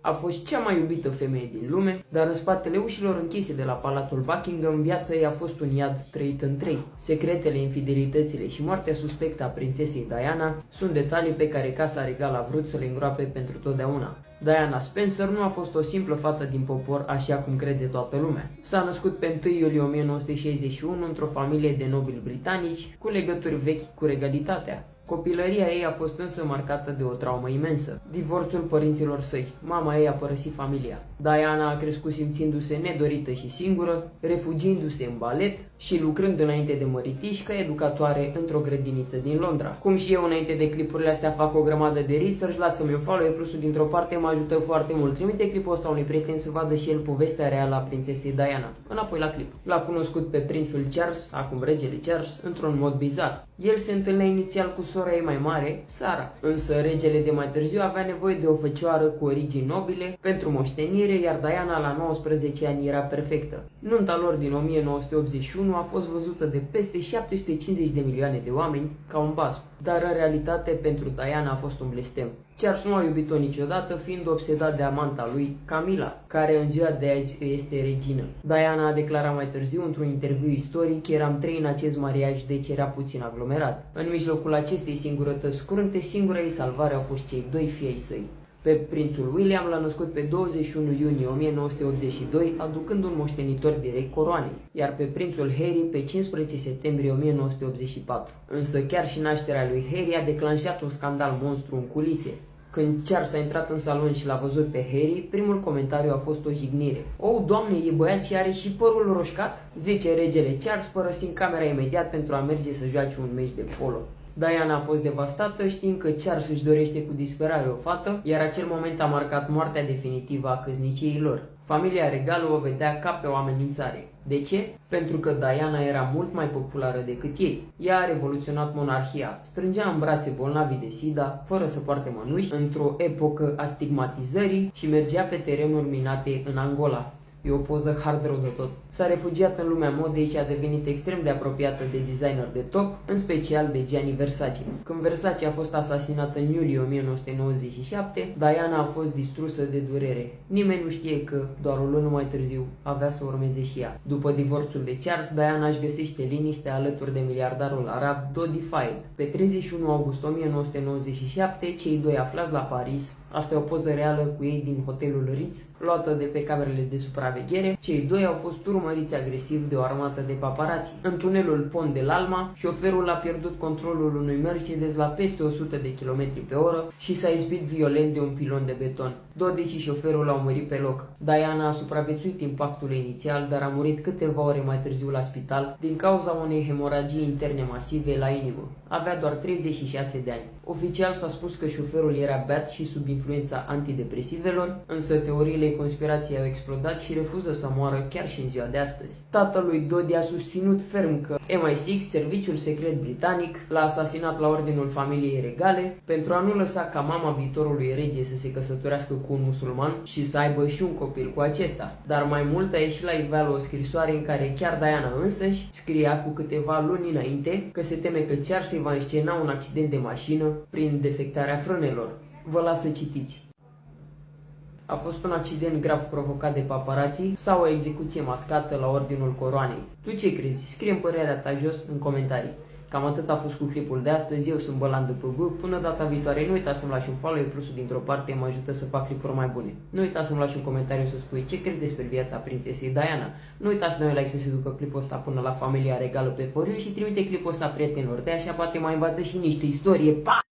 A fost cea mai iubită femeie din lume, dar în spatele ușilor închise de la Palatul Buckingham, viața ei a fost un iad trăit în trei. Secretele, infidelitățile și moartea suspectă a prințesei Diana sunt detalii pe care Casa Regală a vrut să le îngroape pentru totdeauna. Diana Spencer nu a fost o simplă fată din popor, așa cum crede toată lumea. S-a născut pe 1 iulie 1961 într-o familie de nobili britanici, cu legături vechi cu regalitatea. Copilăria ei a fost însă marcată de o traumă imensă, divorțul părinților săi. Mama ei a părăsit familia. Diana a crescut simțindu-se nedorită și singură, refugiindu-se în balet și lucrând înainte de măritiș ca educatoare într-o grădiniță din Londra. Cum și eu înainte de clipurile astea fac o grămadă de research, lasă-mi un follow, plusul dintr-o parte mă ajută foarte mult. Trimite clipul ăsta unui prieten să vadă și el povestea reală a prințesei Diana. Înapoi la clip. L-a cunoscut pe prințul Charles, acum regele Charles, într-un mod bizar. El se întâlnea inițial cu sora ei mai mare, Sara, însă regele de mai târziu avea nevoie de o făcioară cu origini nobile pentru moștenire, iar Diana la 19 ani era perfectă. Nunta lor din 1981 a fost văzută de peste 750 de milioane de oameni ca un basm, dar în realitate pentru Diana a fost un blestem. Charles nu a iubit-o niciodată, fiind obsedat de amanta lui, Camilla, care în ziua de azi este regină. Diana a declarat mai târziu într-un interviu istoric că eram 3 în acest mariaj, deci era puțin aglomerat. În mijlocul acestei singurătăți curente, singura ei salvare au fost cei doi fii ai săi. Pe prințul William l-a născut pe 21 iunie 1982, aducând un moștenitor direct coroanei, iar pe prințul Harry pe 15 septembrie 1984. Însă chiar și nașterea lui Harry a declanșat un scandal monstru în culise. Când Charles a intrat în salon și l-a văzut pe Harry, primul comentariu a fost o jignire. "Oh, doamne, e băiat și are și părul roșcat?" zice regele Charles, părăsind camera imediat pentru a merge să joace un meci de polo. Diana a fost devastată știind că Charles își dorește cu disperare o fată, iar acel moment a marcat moartea definitivă a căsniciei lor. Familia regală o vedea ca pe o amenințare. De ce? Pentru că Diana era mult mai populară decât ei. Ea a revoluționat monarhia, strângea în brațe bolnavii de sida, fără să poarte mănuși, într-o epocă a stigmatizării și mergea pe terenuri minate în Angola. E o poză hard rău de tot. S-a refugiat în lumea modei și a devenit extrem de apropiată de designer de top, în special de Gianni Versace. Când Versace a fost asasinată în iulie 1997, Diana a fost distrusă de durere. Nimeni nu știe că, doar o lună mai târziu, avea să urmeze și ea. După divorțul de Charles, Diana își găsește liniște alături de miliardarul arab Dodi Fayed. Pe 31 august 1997, cei doi aflați la Paris, asta e o poză reală cu ei din hotelul Ritz, luată de pe camerele de supraveghere, cei doi au fost urmăriți agresiv de o armată de paparați. În tunelul Pont de l'Alma, șoferul a pierdut controlul unui Mercedes la peste 100 de km pe oră și s-a izbit violent de un pilon de beton. Dodi și șoferul au murit pe loc. Diana a supraviețuit impactului inițial, dar a murit câteva ore mai târziu la spital din cauza unei hemoragii interne masive la inimă. Avea doar 36 de ani. Oficial s-a spus că șoferul era beat și sub influența antidepresivelor, însă teoriile conspirației au explodat și refuză să moară chiar și în ziua de astăzi. Tatălui Dodi a susținut ferm că MI6, serviciul secret britanic, l-a asasinat la ordinul familiei regale pentru a nu lăsa ca mama viitorului rege să se căsătorească cu un musulman și să aibă și un copil cu acesta. Dar mai mult a ieșit la iveală o scrisoare în care chiar Diana însăși scria cu câteva luni înainte că se teme că Charles îi va înscena un accident de mașină prin defectarea frânelor. Vă las să citiți. A fost un accident grav provocat de paparații sau o execuție mascată la ordinul coroanei? Tu ce crezi? Scrie-mi părerea ta jos în comentarii. Cam atât a fost cu clipul de astăzi, eu sunt Bălan de PB, până data viitoare nu uita să-mi lași un follow, plusul dintr-o parte mă ajută să fac clipuri mai bune. Nu uita să-mi lași un comentariu să spui ce crezi despre viața prințesei Diana. Nu uita să dai un like să se ducă clipul ăsta până la familia regală pe For You și trimite clipul ăsta prietenilor de așa poate mai învață și niște istorie. Pa!